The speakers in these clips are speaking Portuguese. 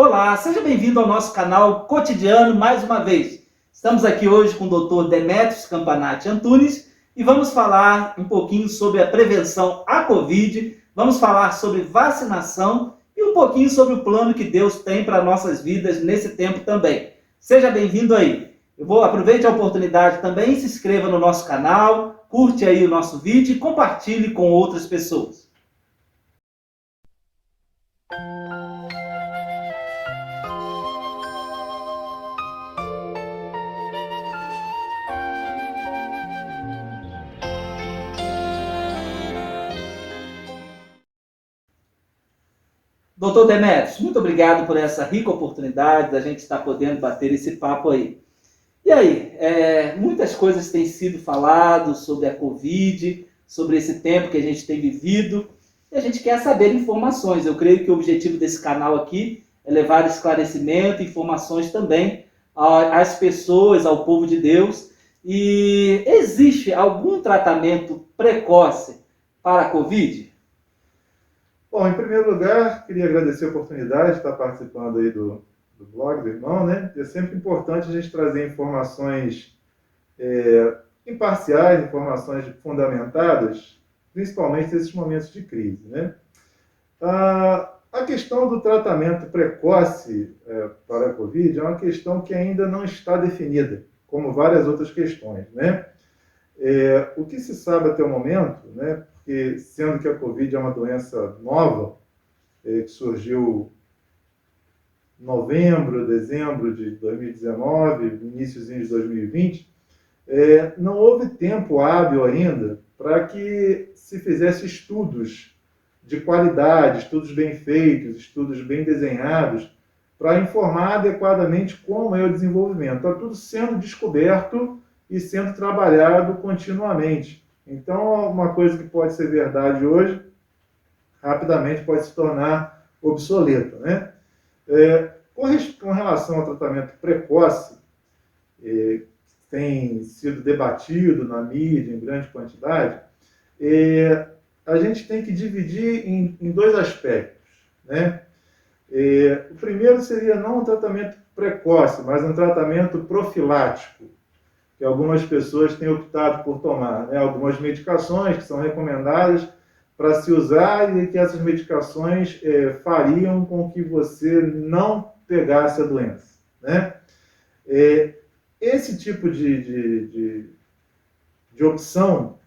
Olá, seja bem-vindo ao nosso canal Cotidiano mais uma vez. Estamos aqui hoje com o Dr. Demetrios Campanati Antunes e vamos falar um pouquinho sobre a prevenção à Covid, vamos falar sobre vacinação e um pouquinho sobre o plano que Deus tem para nossas vidas nesse tempo também. Seja bem-vindo aí. Aproveite a oportunidade também, se inscreva no nosso canal, curte aí o nosso vídeo e compartilhe com outras pessoas. Doutor Demetrios, muito obrigado por essa rica oportunidade da gente estar podendo bater esse papo aí. E aí, muitas coisas têm sido faladas sobre a Covid, sobre esse tempo que a gente tem vivido, e a gente quer saber informações. Eu creio que o objetivo desse canal aqui é levar esclarecimento, informações também às pessoas, ao povo de Deus. E existe algum tratamento precoce para a Covid? Bom, em primeiro lugar, queria agradecer a oportunidade de estar participando aí do blog do irmão, né? É sempre importante a gente trazer informações imparciais, informações fundamentadas, principalmente nesses momentos de crise, né? A questão do tratamento precoce para a Covid é uma questão que ainda não está definida, como várias outras questões, né? O que se sabe até o momento, né, porque sendo que a Covid é uma doença nova, que surgiu em novembro, dezembro de 2019, iníciozinho de 2020, não houve tempo hábil ainda para que se fizesse estudos de qualidade, estudos bem feitos, estudos bem desenhados, para informar adequadamente como é o desenvolvimento. Está tudo sendo descoberto e sendo trabalhado continuamente. Então, uma coisa que pode ser verdade hoje, rapidamente pode se tornar obsoleta, né? Com relação ao tratamento precoce, tem sido debatido na mídia em grande quantidade, a gente tem que dividir em dois aspectos, né? O primeiro seria não um tratamento precoce, mas um tratamento profilático, que algumas pessoas têm optado por tomar, né? Algumas medicações que são recomendadas para se usar e que essas medicações fariam com que você não pegasse a doença, né? Esse tipo de opção,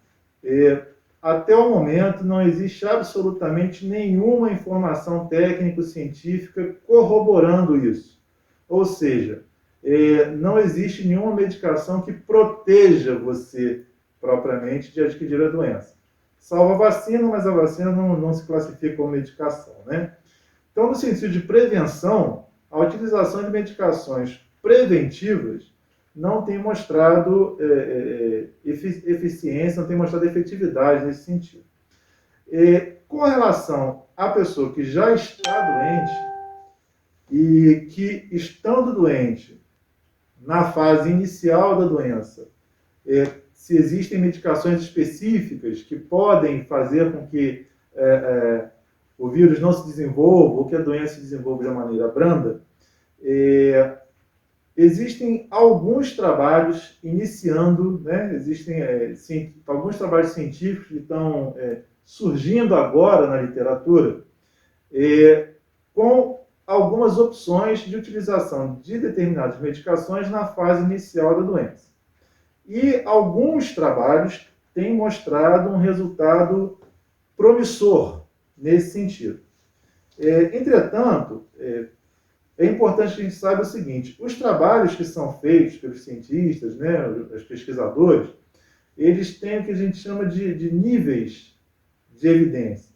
até o momento, não existe absolutamente nenhuma informação técnico-científica corroborando isso. Ou seja, não existe nenhuma medicação que proteja você propriamente de adquirir a doença. Salvo a vacina, mas a vacina não se classifica como medicação, né? Então, no sentido de prevenção, a utilização de medicações preventivas não tem mostrado eficiência, não tem mostrado efetividade nesse sentido. Com relação à pessoa que já está doente e que, estando doente, na fase inicial da doença, se existem medicações específicas que podem fazer com que o vírus não se desenvolva ou que a doença se desenvolva de uma maneira branda, existem alguns trabalhos iniciando, né? Existem alguns trabalhos científicos que estão surgindo agora na literatura, com algumas opções de utilização de determinadas medicações na fase inicial da doença. E alguns trabalhos têm mostrado um resultado promissor nesse sentido. Entretanto, é importante que a gente saiba o seguinte: os trabalhos que são feitos pelos cientistas, né, os pesquisadores, eles têm o que a gente chama de níveis de evidência.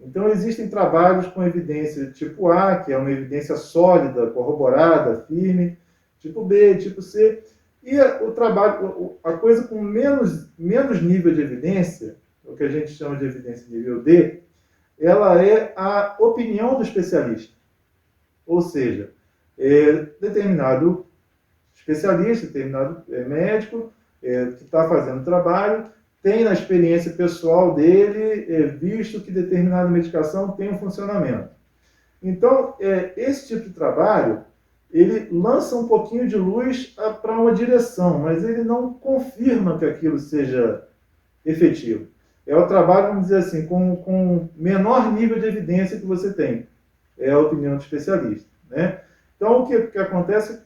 Então, existem trabalhos com evidência tipo A, que é uma evidência sólida, corroborada, firme, tipo B, tipo C, e a coisa com menos nível de evidência, o que a gente chama de evidência nível D, ela é a opinião do especialista. Ou seja, determinado especialista, determinado médico que está fazendo o trabalho, tem na experiência pessoal dele visto que determinada medicação tem um funcionamento. Então, esse tipo de trabalho, ele lança um pouquinho de luz para uma direção, mas ele não confirma que aquilo seja efetivo. É o trabalho, vamos dizer assim, com menor nível de evidência que você tem. É a opinião do especialista, né? Então, o que acontece,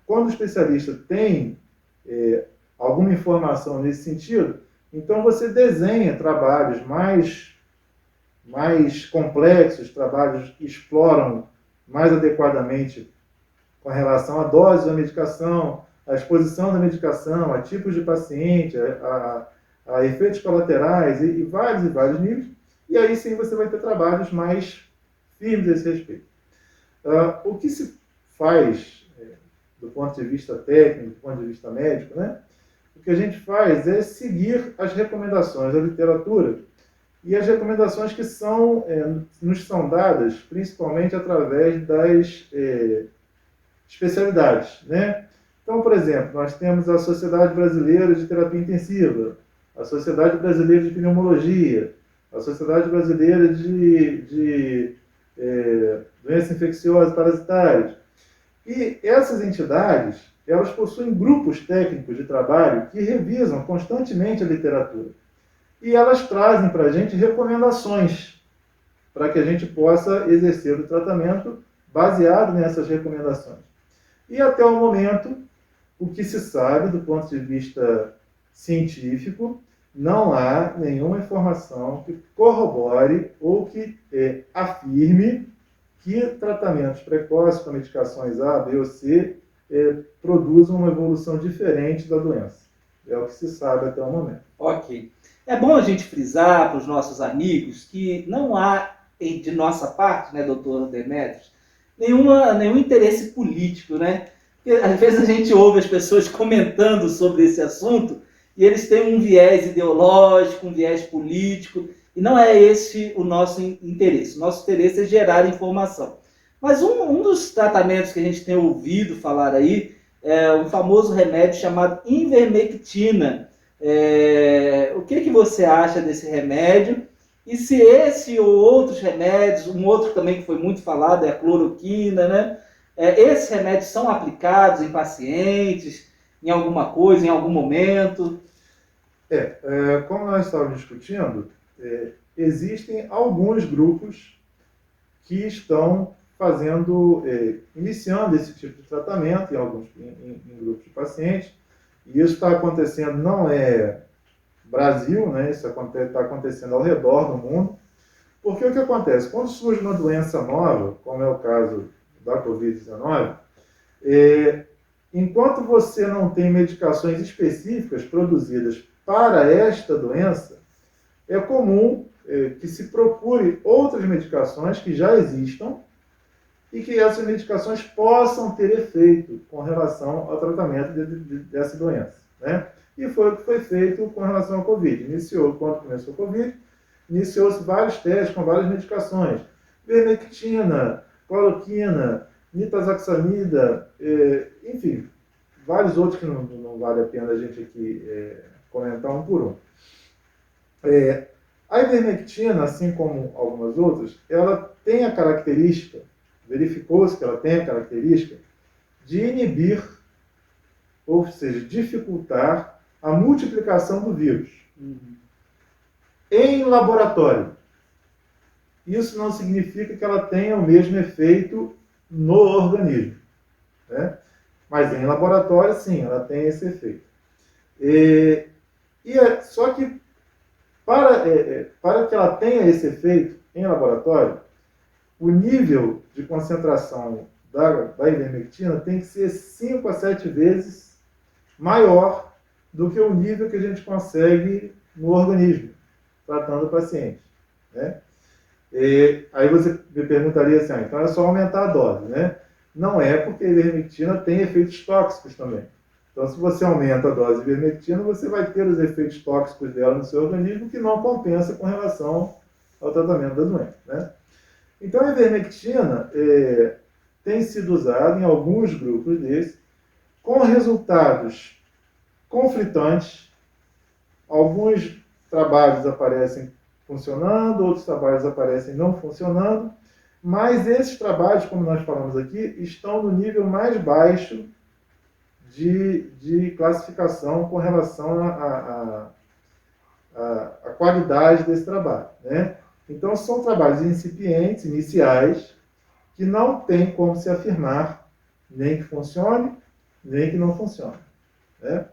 quando o especialista tem alguma informação nesse sentido, então você desenha trabalhos mais complexos, trabalhos que exploram mais adequadamente com relação à dose da medicação, à exposição da medicação, a tipos de paciente, a efeitos colaterais e vários níveis. E aí sim você vai ter trabalhos mais firmes a esse respeito. O que se faz do ponto de vista técnico, do ponto de vista médico, né? O que a gente faz é seguir as recomendações da literatura e as recomendações que nos são dadas principalmente através das especialidades, né? Então, por exemplo, nós temos a Sociedade Brasileira de Terapia Intensiva, a Sociedade Brasileira de Pneumologia, a Sociedade Brasileira de Doenças Infecciosas Parasitárias. E essas entidades, elas possuem grupos técnicos de trabalho que revisam constantemente a literatura. E elas trazem para a gente recomendações para que a gente possa exercer o tratamento baseado nessas recomendações. E até o momento, o que se sabe do ponto de vista científico, não há nenhuma informação que corrobore ou que afirme que tratamentos precoces com medicações A, B ou C produzam uma evolução diferente da doença. É o que se sabe até o momento. Ok. É bom a gente frisar para os nossos amigos que não há, de nossa parte, né, doutor Demetrios, nenhum interesse político, né? Porque, às vezes a gente ouve as pessoas comentando sobre esse assunto e eles têm um viés ideológico, um viés político, e não é esse o nosso interesse. O nosso interesse é gerar informação. Mas um dos tratamentos que a gente tem ouvido falar aí é um famoso remédio chamado ivermectina. O que você acha desse remédio? E se esse ou outros remédios, um outro também que foi muito falado é a cloroquina, né? Esses remédios são aplicados em pacientes, em alguma coisa, em algum momento? Como nós estávamos discutindo, existem alguns grupos que estão iniciando esse tipo de tratamento em grupos de pacientes, e isso está acontecendo, não é Brasil, né? Isso está acontecendo ao redor do mundo, porque o que acontece? Quando surge uma doença nova, como é o caso da Covid-19, enquanto você não tem medicações específicas produzidas para esta doença, é comum que se procure outras medicações que já existam e que essas medicações possam ter efeito com relação ao tratamento dessa doença, né? E foi o que foi feito com relação ao Covid. Quando começou o Covid, iniciou-se vários testes com várias medicações. Ivermectina, cloroquina, nitazoxanida, enfim, vários outros que não vale a pena a gente aqui comentar um por um. A ivermectina, assim como algumas outras, ela tem a característica, verificou-se que ela tem a característica de inibir, ou seja, dificultar a multiplicação do vírus. Em laboratório. Isso não significa que ela tenha o mesmo efeito no organismo, né? Mas em laboratório, sim, ela tem esse efeito. Só que para que ela tenha esse efeito em laboratório, o nível de concentração da ivermectina tem que ser 5 a 7 vezes maior do que o nível que a gente consegue no organismo, tratando o paciente, né? Aí você me perguntaria assim, então é só aumentar a dose, né? Não é, porque a ivermectina tem efeitos tóxicos também. Então, se você aumenta a dose de ivermectina, você vai ter os efeitos tóxicos dela no seu organismo, que não compensa com relação ao tratamento da doença, né? Então, a ivermectina tem sido usada em alguns grupos desses, com resultados conflitantes. Alguns trabalhos aparecem funcionando, outros trabalhos aparecem não funcionando, Mas esses trabalhos, como nós falamos aqui, estão no nível mais baixo de classificação com relação à qualidade desse trabalho, né? Então, são trabalhos incipientes, iniciais, que não tem como se afirmar nem que funcione, nem que não funcione, né?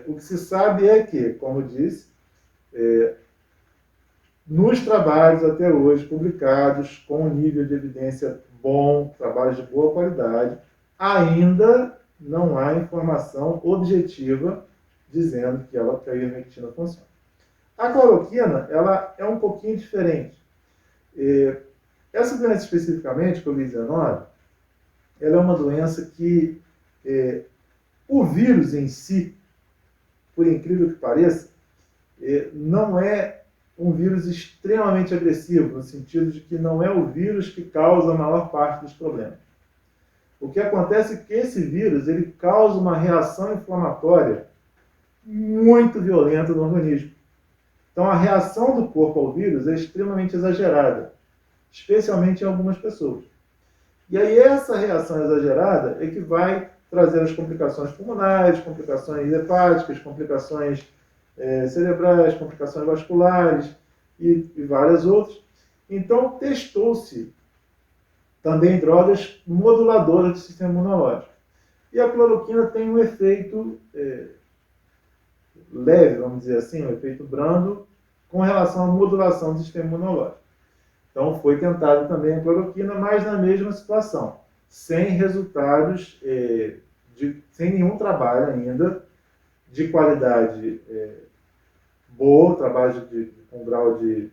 O que se sabe é que, como disse, nos trabalhos até hoje publicados com um nível de evidência bom, trabalhos de boa qualidade, ainda não há informação objetiva dizendo que a ivermectina funciona. A cloroquina, ela é um pouquinho diferente. Essa doença especificamente, Covid-19, ela é uma doença que o vírus em si, por incrível que pareça, não é um vírus extremamente agressivo, no sentido de que não é o vírus que causa a maior parte dos problemas. O que acontece é que esse vírus ele causa uma reação inflamatória muito violenta no organismo. Então, a reação do corpo ao vírus é extremamente exagerada, especialmente em algumas pessoas. E aí, essa reação exagerada é que vai trazer as complicações pulmonares, complicações hepáticas, complicações cerebrais, complicações vasculares e várias outras. Então, testou-se também drogas moduladoras do sistema imunológico. E a cloroquina tem um efeito leve, vamos dizer assim, um efeito brando, com relação à modulação do sistema imunológico. Então, foi tentado também a cloroquina, mas na mesma situação, sem resultados, sem nenhum trabalho ainda de qualidade boa, trabalho com grau de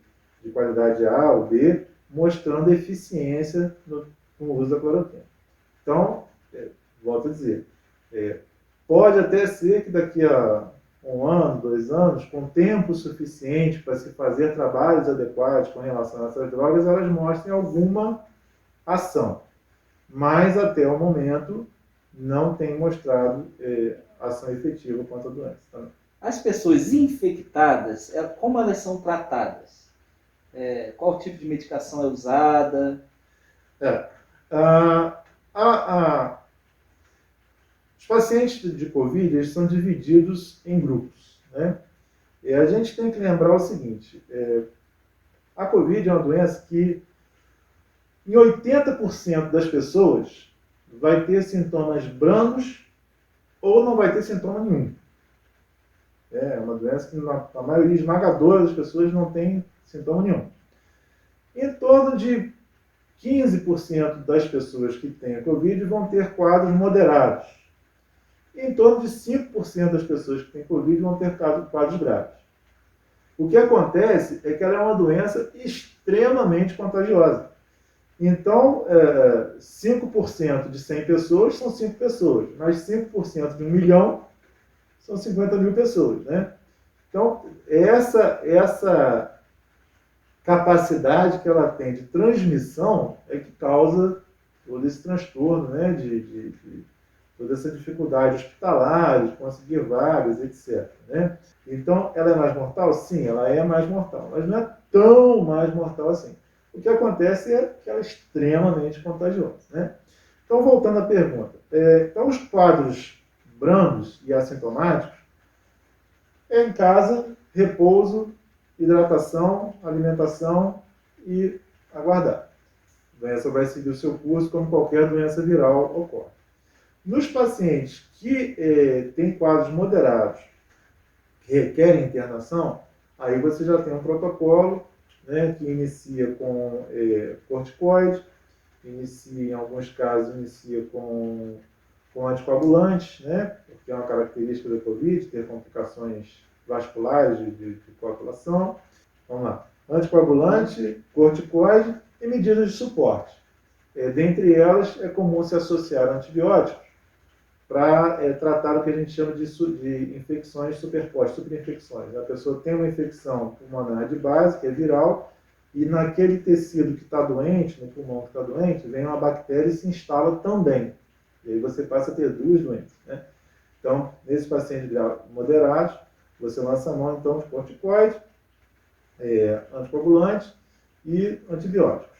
qualidade A ou B, mostrando eficiência no uso da cloroquina. Então, volto a dizer, pode até ser que daqui a 1 ano, 2 anos, com tempo suficiente para se fazer trabalhos adequados com relação a essas drogas, elas mostrem alguma ação. Mas, até o momento, não tem mostrado ação efetiva contra a doença. Também. As pessoas infectadas, como elas são tratadas? Qual tipo de medicação é usada? Os pacientes de Covid eles são divididos em grupos, né? E a gente tem que lembrar o seguinte, a Covid é uma doença que em 80% das pessoas vai ter sintomas brandos ou não vai ter sintoma nenhum. É uma doença que na maioria esmagadora das pessoas não tem sintoma nenhum. Em torno de 15% das pessoas que têm a Covid vão ter quadros moderados. Em torno de 5% das pessoas que têm Covid vão ter quadros graves. O que acontece é que ela é uma doença extremamente contagiosa. Então, 5% de 100 pessoas são 5 pessoas, mas 5% de 1 milhão são 50 mil pessoas, né? Então, essa capacidade que ela tem de transmissão é que causa todo esse transtorno, né? Toda essa dificuldade hospitalar, de conseguir vagas, etc. Né? Então, ela é mais mortal? Sim, ela é mais mortal, mas não é tão mais mortal assim. O que acontece é que ela é extremamente contagiosa. Né? Então, voltando à pergunta. Então, os quadros brandos e assintomáticos em casa, repouso, hidratação, alimentação e aguardar. A doença vai seguir o seu curso como qualquer doença viral ocorre. Nos pacientes que têm quadros moderados, que requerem internação, aí você já tem um protocolo, né, que inicia com corticoide, em alguns casos, inicia com anticoagulantes, né, porque é uma característica da Covid, ter complicações vasculares de coagulação. Vamos lá. Anticoagulante, corticoide e medidas de suporte. Dentre elas, é comum se associar antibióticos para tratar o que a gente chama de infecções superpostas, superinfecções. A pessoa tem uma infecção pulmonar de base, que é viral, e naquele tecido que está doente, no pulmão que está doente, vem uma bactéria e se instala também. E aí você passa a ter 2 doenças. Né? Então, nesses pacientes moderados, você lança a mão, então, de corticoide, anticoagulante e antibióticos.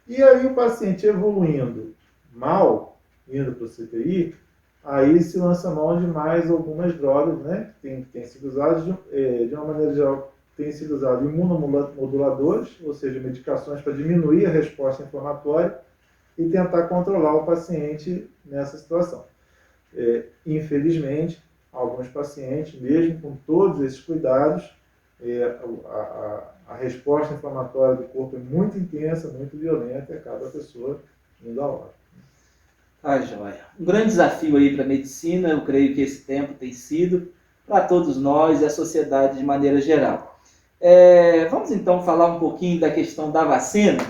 E aí o paciente evoluindo mal, indo para o CTI, aí se lança mão de mais algumas drogas, né, que tem sido usadas de uma maneira geral, tem sido usado imunomoduladores, ou seja, medicações para diminuir a resposta inflamatória e tentar controlar o paciente nessa situação. Infelizmente, alguns pacientes, mesmo com todos esses cuidados, a resposta inflamatória do corpo é muito intensa, muito violenta e acaba a pessoa indo à óbito. Ah, joia. Um grande desafio aí para a medicina, eu creio que esse tempo tem sido para todos nós e a sociedade de maneira geral. Vamos então falar um pouquinho da questão da vacina.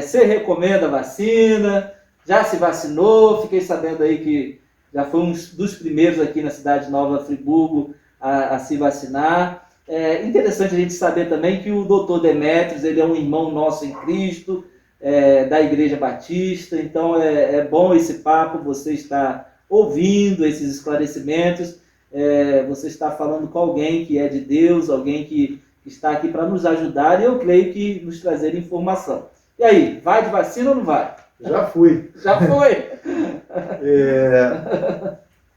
Você recomenda a vacina? Já se vacinou? Fiquei sabendo aí que já foi um dos primeiros aqui na cidade de Nova Friburgo a se vacinar. É interessante a gente saber também que o doutor Demétrios, ele é um irmão nosso em Cristo, da Igreja Batista, então é bom esse papo, você está ouvindo esses esclarecimentos, você está falando com alguém que é de Deus, alguém que está aqui para nos ajudar e eu creio que nos trazer informação. E aí, vai de vacina ou não vai? Já fui. Já foi?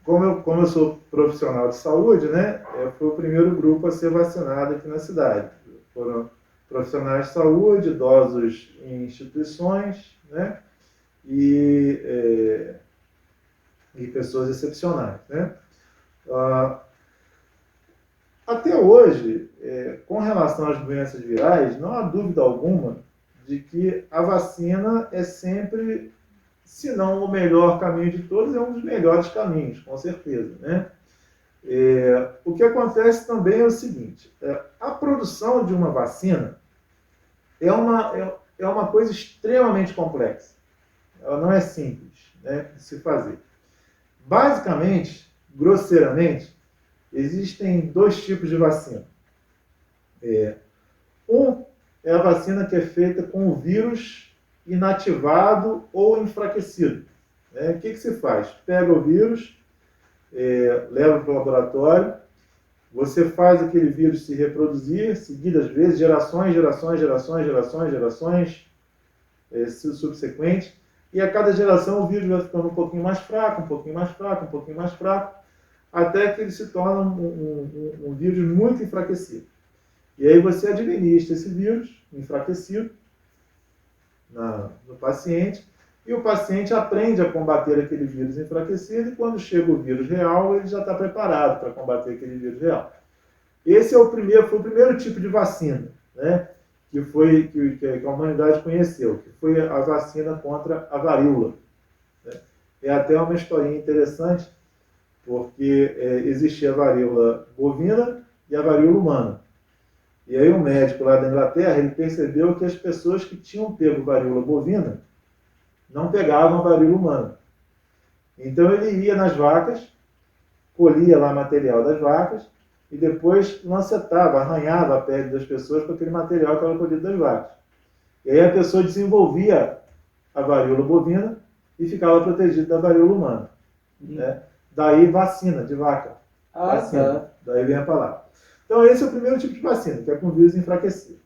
Como eu sou profissional de saúde, né, fui o primeiro grupo a ser vacinado aqui na cidade. Foram profissionais de saúde, idosos em instituições, né, e pessoas excepcionais, né. Até hoje, com relação às doenças virais, não há dúvida alguma de que a vacina é sempre, se não o melhor caminho de todos, é um dos melhores caminhos, com certeza, né? O que acontece também é o seguinte, a produção de uma vacina é uma coisa extremamente complexa. Ela não é simples, né, de se fazer. Basicamente, grosseiramente, existem dois tipos de vacina. Um é a vacina que é feita com o vírus inativado ou enfraquecido. O que se faz? Pega o vírus, leva para o laboratório, você faz aquele vírus se reproduzir, seguidas vezes, gerações subsequentes, e a cada geração o vírus vai ficando um pouquinho mais fraco, até que ele se torna um vírus muito enfraquecido. E aí você administra esse vírus enfraquecido no paciente, e o paciente aprende a combater aquele vírus enfraquecido, e quando chega o vírus real, ele já está preparado para combater aquele vírus real. Esse foi o primeiro tipo de vacina, né, que a humanidade conheceu, que foi a vacina contra a varíola. É até uma historinha interessante, porque existia a varíola bovina e a varíola humana. E aí um médico lá da Inglaterra, ele percebeu que as pessoas que tinham pego varíola bovina não pegavam a varíola humana. Então ele ia nas vacas, colhia lá material das vacas e depois lancetava, arranhava a pele das pessoas com aquele material que era colhido das vacas. E aí a pessoa desenvolvia a varíola bovina e ficava protegida da varíola humana. Né? Daí vacina de vaca. Vacina. Tá. Daí vem a palavra. Então esse é o primeiro tipo de vacina, que é com vírus enfraquecido.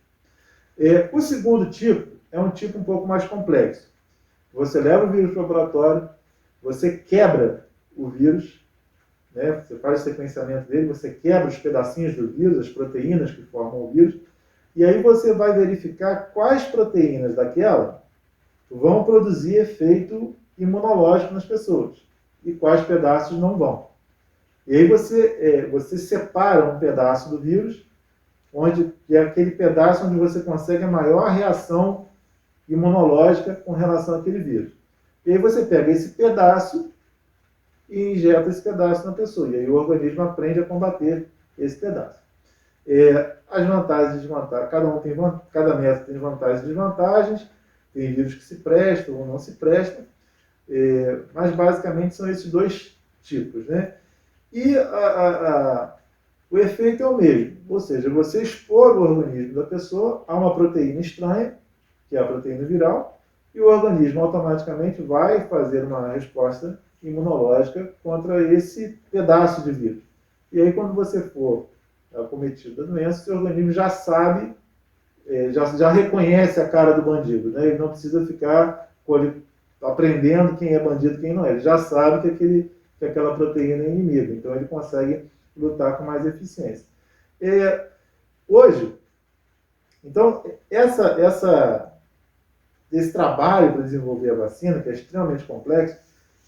O segundo tipo é um tipo um pouco mais complexo. Você leva o vírus para o laboratório, você quebra o vírus, né? Você faz o sequenciamento dele, você quebra os pedacinhos do vírus, as proteínas que formam o vírus, e aí você vai verificar quais proteínas daquela vão produzir efeito imunológico nas pessoas e quais pedaços não vão. E aí você separa um pedaço do vírus, que é aquele pedaço onde você consegue a maior reação imunológica com relação àquele vírus. E aí você pega esse pedaço e injeta esse pedaço na pessoa. E aí o organismo aprende a combater esse pedaço. As vantagens e desvantagens, cada método tem vantagens e desvantagens, tem vírus que se prestam ou não se prestam, mas basicamente são esses dois tipos, né? E o efeito é o mesmo, ou seja, você expor o organismo da pessoa a uma proteína estranha, que é a proteína viral, e o organismo automaticamente vai fazer uma resposta imunológica contra esse pedaço de vírus. E aí, quando você for acometido da doença, seu organismo já sabe já reconhece a cara do bandido, né? Ele não precisa ficar aprendendo quem é bandido e quem não é. Ele já sabe que aquela proteína é inimiga, então ele consegue lutar com mais eficiência. Hoje, então, esse trabalho para desenvolver a vacina, que é extremamente complexo,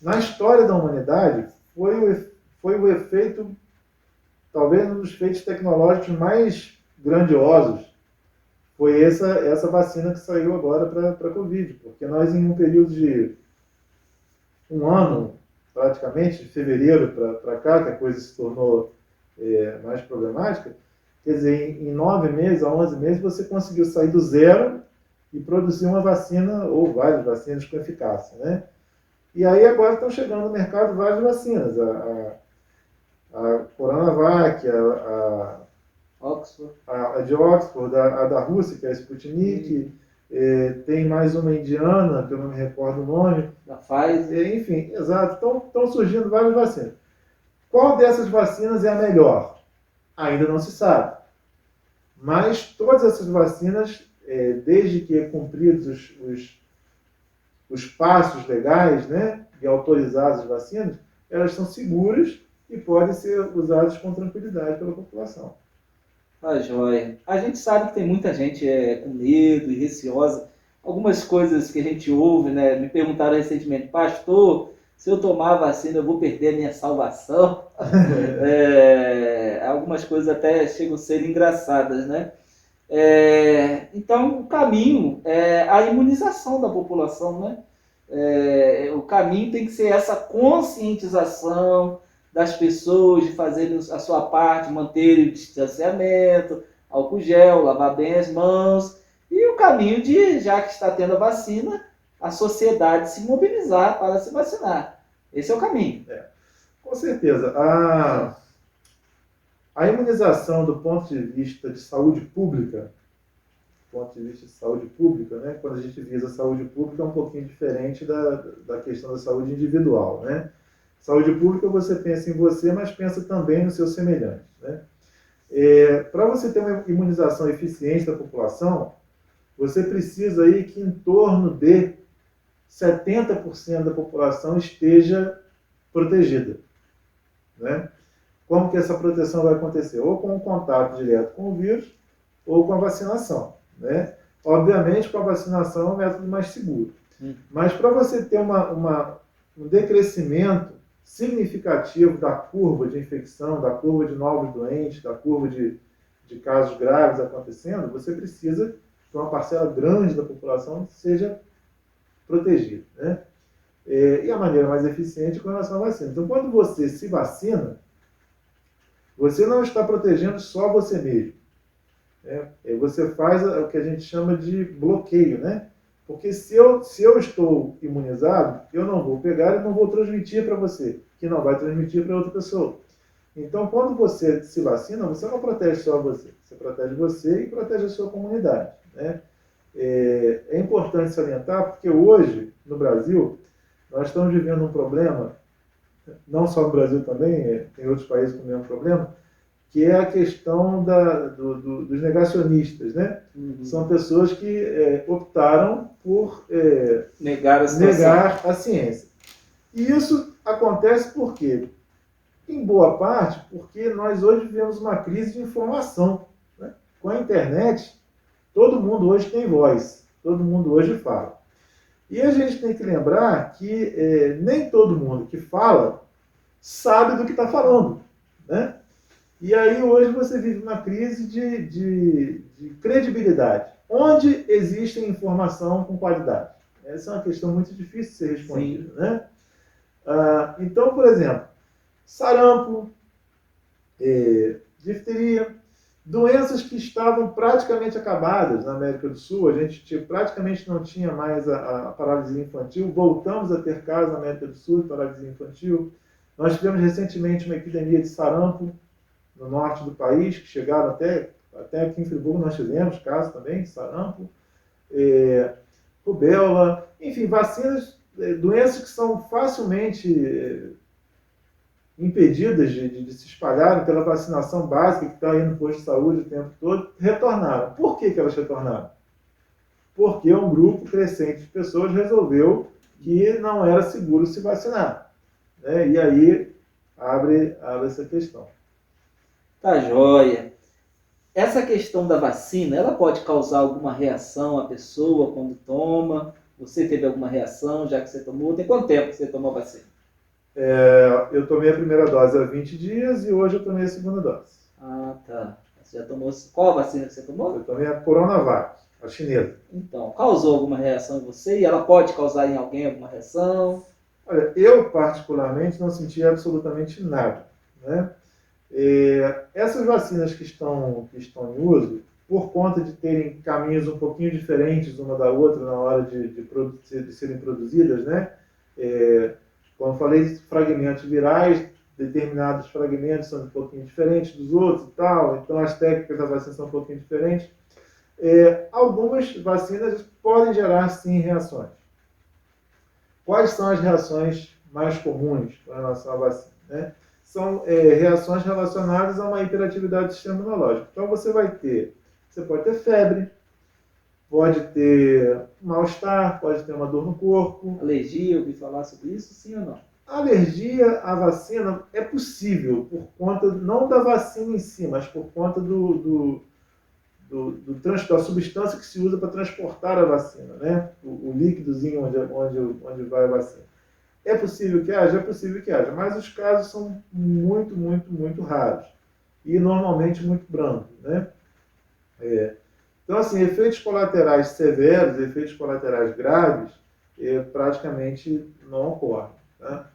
na história da humanidade, foi o efeito, talvez um dos feitos tecnológicos mais grandiosos, foi essa vacina que saiu agora para a Covid, porque nós, em um período de um ano, praticamente, de fevereiro para cá, que a coisa se tornou mais problemática, quer dizer, em 9 meses a 11 meses, você conseguiu sair do zero e produzir uma vacina, ou várias vacinas com eficácia, né? E aí agora estão chegando no mercado várias vacinas, a Coronavac, Oxford. A de Oxford, a da Rússia, que é a Sputnik, tem mais uma indiana, que eu não me recordo o nome. Da Pfizer. Enfim, exato. Estão surgindo várias vacinas. Qual dessas vacinas é a melhor? Ainda não se sabe. Mas todas essas vacinas, desde que cumpridos os passos legais, né, e autorizadas as vacinas, elas são seguras e podem ser usadas com tranquilidade pela população. Ah, joia. A gente sabe que tem muita gente com medo e receosa. Algumas coisas que a gente ouve, né? Me perguntaram recentemente, pastor, se eu tomar a vacina eu vou perder a minha salvação? Algumas coisas até chegam a ser engraçadas, né? Então, o caminho é a imunização da população, né? O caminho tem que ser essa conscientização das pessoas de fazerem a sua parte, manterem o distanciamento, álcool gel, lavar bem as mãos, e o caminho de, já que está tendo a vacina, a sociedade se mobilizar para se vacinar. Esse é o caminho. Com certeza. A imunização do ponto de vista de saúde pública, né? Quando a gente visa a saúde pública, é um pouquinho diferente da questão da saúde individual, né? Saúde pública, você pensa em você, mas pensa também no seu semelhante, né? Para você ter uma imunização eficiente da população, você precisa aí que em torno de 70% da população esteja protegida, né? Como que essa proteção vai acontecer? Ou com o contato direto com o vírus, ou com a vacinação, né? Obviamente, com a vacinação é o método mais seguro. Mas para você ter um decrescimento significativo da curva de infecção, da curva de novos doentes, da curva de casos graves acontecendo, você precisa que uma parcela grande da população seja protegida, né? E a maneira mais eficiente é com relação à vacina. Então, quando você se vacina, você não está protegendo só você mesmo. Você faz o que a gente chama de bloqueio, né? Porque se eu estou imunizado, eu não vou pegar e não vou transmitir para você, que não vai transmitir para outra pessoa. Então, quando você se vacina, você não protege só você. Você protege você e protege a sua comunidade, né? É importante salientar, porque hoje, no Brasil, nós estamos vivendo um problema, não só no Brasil também, tem outros países com o mesmo problema, que é a questão dos negacionistas, né? São pessoas que optaram por negar a ciência. E isso acontece por quê? Em boa parte, porque nós hoje vivemos uma crise de informação, né? Com a internet, todo mundo hoje tem voz, todo mundo hoje fala. E a gente tem que lembrar que nem todo mundo que fala sabe do que está falando, né? E aí hoje você vive uma crise de credibilidade. Onde existe informação com qualidade? Essa é uma questão muito difícil de ser respondida, né? Então, por exemplo, sarampo, difteria, doenças que estavam praticamente acabadas na América do Sul, a gente praticamente não tinha mais a paralisia infantil, voltamos a ter casos na América do Sul de paralisia infantil. Nós tivemos recentemente uma epidemia de sarampo no norte do país, que chegaram até aqui em Friburgo nós tivemos casos também de sarampo, rubéola, enfim, vacinas, doenças que são facilmente impedidas de se espalharem pela vacinação básica que está aí no posto de saúde o tempo todo, retornaram. Por que elas retornaram? Porque um grupo crescente de pessoas resolveu que não era seguro se vacinar, né? E aí abre essa questão. Tá joia. Essa questão da vacina, ela pode causar alguma reação à pessoa quando toma? Você teve alguma reação, já que você tomou? Tem quanto tempo que você tomou a vacina? Eu tomei a primeira dose há 20 dias e hoje eu tomei a segunda dose. Ah, tá. Você já tomou... Qual a vacina que você tomou? Eu tomei a Coronavac, a chinesa. Então, causou alguma reação em você? E ela pode causar em alguém alguma reação? Olha, eu particularmente não senti absolutamente nada, né? Essas vacinas que estão em uso, por conta de terem caminhos um pouquinho diferentes uma da outra na hora de serem produzidas, né? Como eu falei, fragmentos virais, determinados fragmentos são um pouquinho diferentes dos outros e tal, então as técnicas da vacina são um pouquinho diferentes. Algumas vacinas podem gerar, sim, reações. Quais são as reações mais comuns com relação à vacina, né? São reações relacionadas a uma hiperatividade do sistema imunológico. Então você pode ter febre, pode ter mal-estar, pode ter uma dor no corpo. Alergia, eu ouvi falar sobre isso, sim ou não? Alergia à vacina é possível por conta, não da vacina em si, mas por conta da substância que se usa para transportar a vacina, né? O líquidozinho onde vai a vacina. É possível que haja? É possível que haja, mas os casos são muito, muito, muito raros e normalmente muito brancos, né? Então, assim, efeitos colaterais severos, efeitos colaterais graves, praticamente não ocorrem, tá?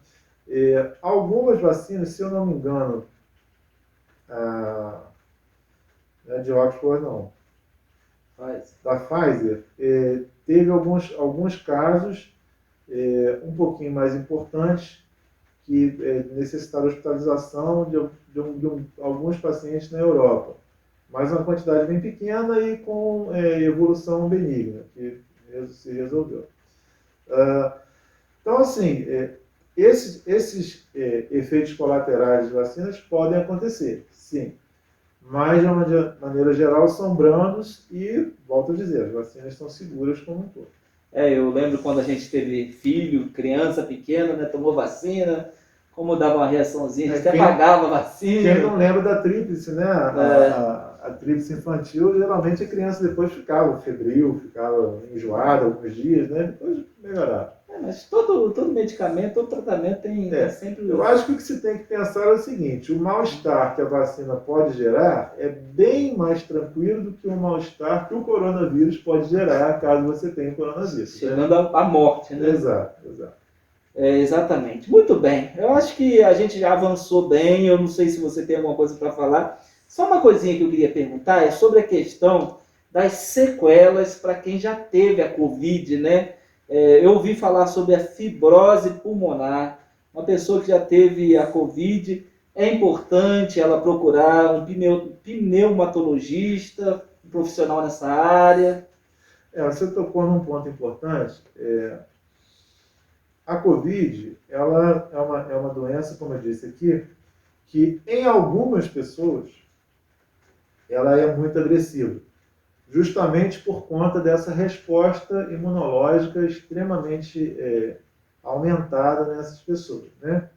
Algumas vacinas, se eu não me engano, não é de Oxford, não, da Pfizer, teve alguns casos um pouquinho mais importantes que necessitaram hospitalização de alguns pacientes na Europa, mas uma quantidade bem pequena e com evolução benigna, que se resolveu. Então, assim, esses efeitos colaterais de vacinas podem acontecer, sim, mas, de uma maneira geral, são brandos e, volto a dizer, as vacinas são seguras como um todo. Eu lembro quando a gente teve filho, criança pequena, né, tomou vacina, como dava uma reaçãozinha, a gente até pagava a vacina. Quem não lembra da tríplice, né? A tríplice infantil, geralmente a criança depois ficava febril, ficava enjoada alguns dias, né? Depois melhorava. Mas todo medicamento, todo tratamento tem sempre... Eu acho que o que se tem que pensar é o seguinte, o mal-estar que a vacina pode gerar é bem mais tranquilo do que o mal-estar que o coronavírus pode gerar caso você tenha coronavírus. Chegando à morte, né? Exato. Exatamente. Muito bem. Eu acho que a gente já avançou bem. Eu não sei se você tem alguma coisa para falar. Só uma coisinha que eu queria perguntar é sobre a questão das sequelas para quem já teve a Covid, né? Eu ouvi falar sobre a fibrose pulmonar. Uma pessoa que já teve a Covid, é importante ela procurar um pneumatologista, um profissional nessa área. Você tocou num ponto importante. A Covid, ela é uma doença, como eu disse aqui, que em algumas pessoas ela é muito agressiva, justamente por conta dessa resposta imunológica extremamente aumentada nessas pessoas, né?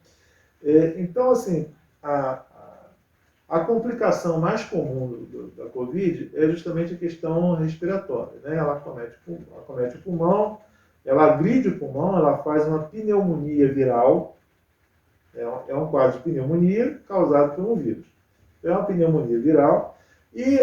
Então, assim, a complicação mais comum da Covid é justamente a questão respiratória, né? Ela acomete o pulmão, ela agride o pulmão, ela faz uma pneumonia viral, é um quadro de pneumonia causado por um vírus. Então, é uma pneumonia viral, e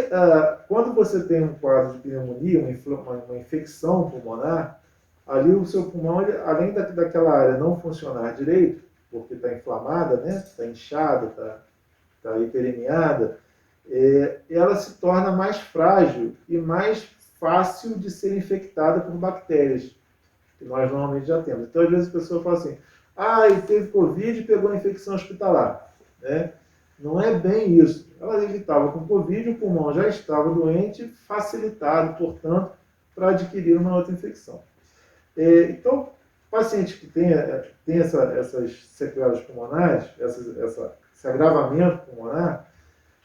quando você tem um quadro de pneumonia, uma infecção pulmonar, ali o seu pulmão, além daquela área não funcionar direito, porque está inflamada, né? Está inchada, está hiperemiada, ela se torna mais frágil e mais fácil de ser infectada por bactérias, que nós normalmente já temos. Então, às vezes, a pessoa fala assim, ele teve Covid e pegou a infecção hospitalar, né? Não é bem isso. Ele estava com Covid, o pulmão já estava doente, facilitado, portanto, para adquirir uma outra infecção. Então, paciente que tem essas sequelas pulmonares, esse agravamento pulmonar,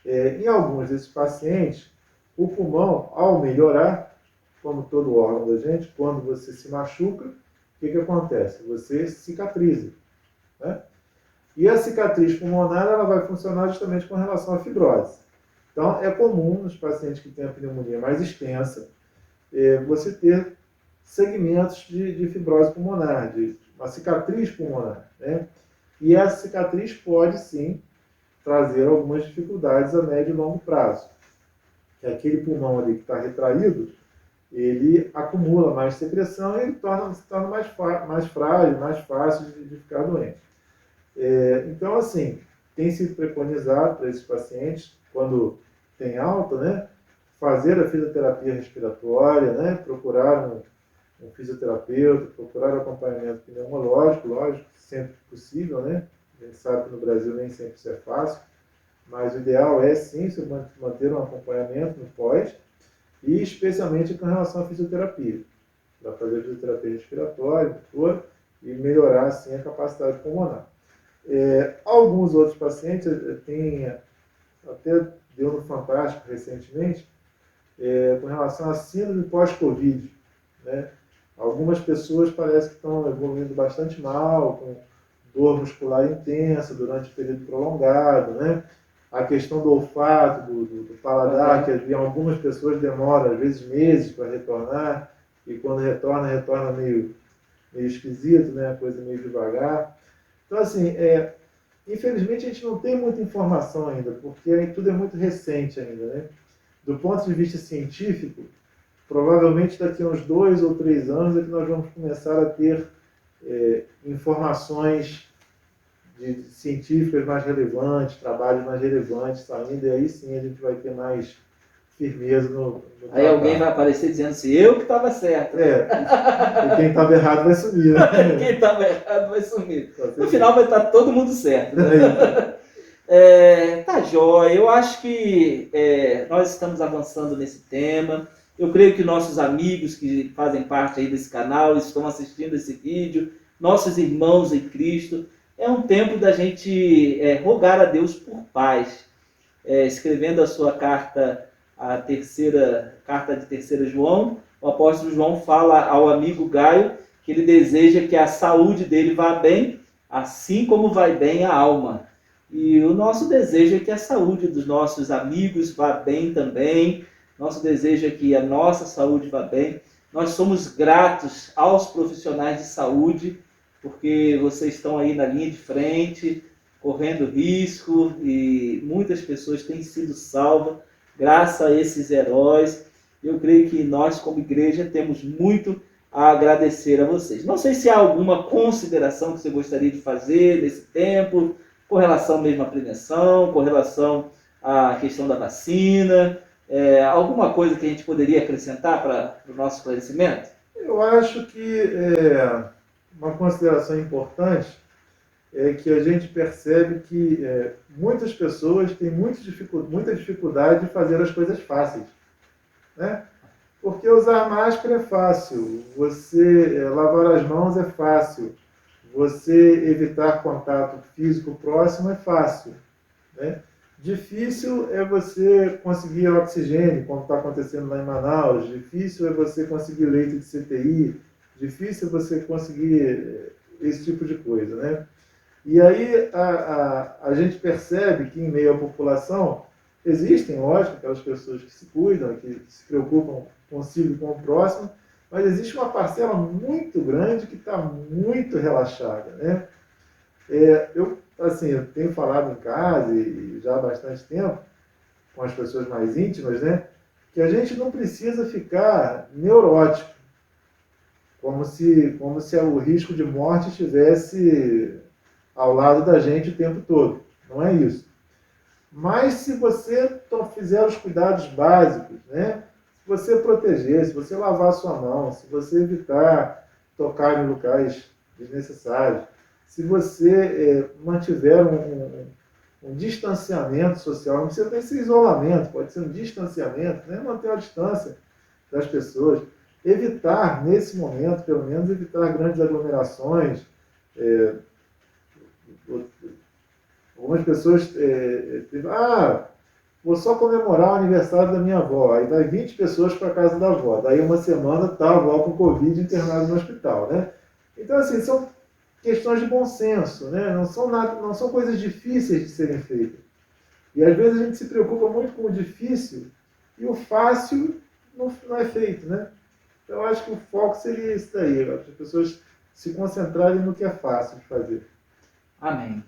em alguns desses pacientes, o pulmão, ao melhorar, como todo órgão da gente, quando você se machuca, o que acontece? Você cicatriza, né? E a cicatriz pulmonar ela vai funcionar justamente com relação à fibrose. Então, é comum nos pacientes que têm a pneumonia mais extensa, você ter segmentos de fibrose pulmonar, de uma cicatriz pulmonar, né? E essa cicatriz pode, sim, trazer algumas dificuldades a médio e longo prazo. Que aquele pulmão ali que está retraído, ele acumula mais secreção e ele se torna mais frágil, mais fácil de ficar doente. Então, assim, tem sido preconizado para esses pacientes, quando tem alta, né, fazer a fisioterapia respiratória, né, procurar um fisioterapeuta, procurar acompanhamento pneumológico, lógico, sempre possível, né? A gente sabe que no Brasil nem sempre isso é fácil, mas o ideal é sim você manter um acompanhamento no pós, e especialmente com relação à fisioterapia, para fazer fisioterapia respiratória, motor, e melhorar assim a capacidade pulmonar. Alguns outros pacientes até deu no Fantástico recentemente, com relação à síndrome pós-Covid, né? Algumas pessoas parecem que estão evoluindo bastante mal, com dor muscular intensa durante um período prolongado, né? A questão do olfato, do paladar, que em algumas pessoas demora, às vezes, meses para retornar, e quando retorna meio esquisito, né? A coisa meio devagar. Então, assim, infelizmente a gente não tem muita informação ainda, porque tudo é muito recente ainda, né? Do ponto de vista científico, provavelmente daqui a uns 2 ou 3 anos é que nós vamos começar a ter informações científicas mais relevantes, trabalhos mais relevantes saindo, e aí sim a gente vai ter mais firmeza no Aí trabalho. alguém vai aparecer dizendo assim, eu que estava certo. E quem estava errado vai sumir. Né? Quem estava errado vai sumir. No final vai estar todo mundo certo. Né? Tá jóia. Eu acho que nós estamos avançando nesse tema. Eu creio que nossos amigos que fazem parte aí desse canal, estão assistindo esse vídeo, nossos irmãos em Cristo, é um tempo da gente rogar a Deus por paz. Escrevendo a sua carta, a carta de 3 João, o apóstolo João fala ao amigo Gaio que ele deseja que a saúde dele vá bem, assim como vai bem a alma. E o nosso desejo é que a saúde dos nossos amigos vá bem também. Nosso desejo é que a nossa saúde vá bem. Nós somos gratos aos profissionais de saúde, porque vocês estão aí na linha de frente, correndo risco, e muitas pessoas têm sido salvas graças a esses heróis. Eu creio que nós, como igreja, temos muito a agradecer a vocês. Não sei se há alguma consideração que você gostaria de fazer nesse tempo, com relação mesmo à prevenção, com relação à questão da vacina, alguma coisa que a gente poderia acrescentar para o nosso esclarecimento? Eu acho que uma consideração importante é que a gente percebe que muitas pessoas têm muita dificuldade de fazer as coisas fáceis, né? Porque usar máscara é fácil, você lavar as mãos é fácil, você evitar contato físico próximo é fácil, né? Difícil é você conseguir oxigênio, como está acontecendo lá em Manaus. Difícil é você conseguir leito de CTI. Difícil é você conseguir esse tipo de coisa, né? E aí a gente percebe que em meio à população existem, lógico, aquelas pessoas que se cuidam, que se preocupam consigo e com o próximo, mas existe uma parcela muito grande que está muito relaxada, né? Eu tenho falado em casa e já há bastante tempo com as pessoas mais íntimas, né, que a gente não precisa ficar neurótico, como se o risco de morte estivesse ao lado da gente o tempo todo. Não é isso. Mas se você fizer os cuidados básicos, né, se você proteger, se você lavar a sua mão, se você evitar tocar em locais desnecessários, se você mantiver um distanciamento social, não precisa nem ser isolamento, pode ser um distanciamento, né? Manter a distância das pessoas. evitar, nesse momento, pelo menos, evitar grandes aglomerações. Algumas pessoas vou só comemorar o aniversário da minha avó. Aí vai 20 pessoas para a casa da avó. Daí uma semana está a avó com Covid internada no hospital, né? Então, assim, são questões de bom senso, né? Não são coisas difíceis de serem feitas. E às vezes a gente se preocupa muito com o difícil e o fácil não é feito, né? Então, eu acho que o foco seria isso daí, as pessoas se concentrarem no que é fácil de fazer. Amém.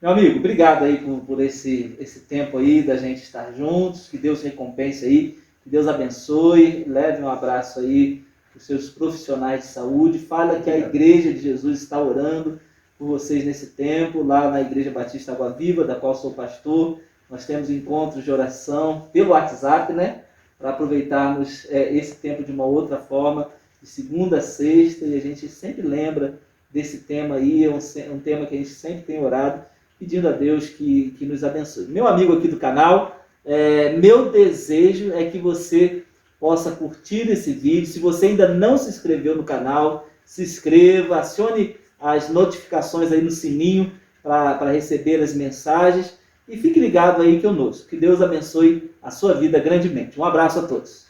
Meu amigo, obrigado aí por esse tempo aí da gente estar juntos, que Deus recompense aí, que Deus abençoe, leve um abraço aí para os seus profissionais de saúde, fala que a Igreja de Jesus está orando por vocês nesse tempo, lá na Igreja Batista Água Viva, da qual sou pastor. Nós temos encontros de oração pelo WhatsApp, né? Para aproveitarmos esse tempo de uma outra forma, de segunda a sexta, e a gente sempre lembra desse tema aí, é um tema que a gente sempre tem orado, pedindo a Deus que nos abençoe. Meu amigo aqui do canal, meu desejo é que você possa curtir esse vídeo. Se você ainda não se inscreveu no canal, se inscreva, acione as notificações aí no sininho para receber as mensagens e fique ligado aí conosco. Que Deus abençoe a sua vida grandemente. Um abraço a todos.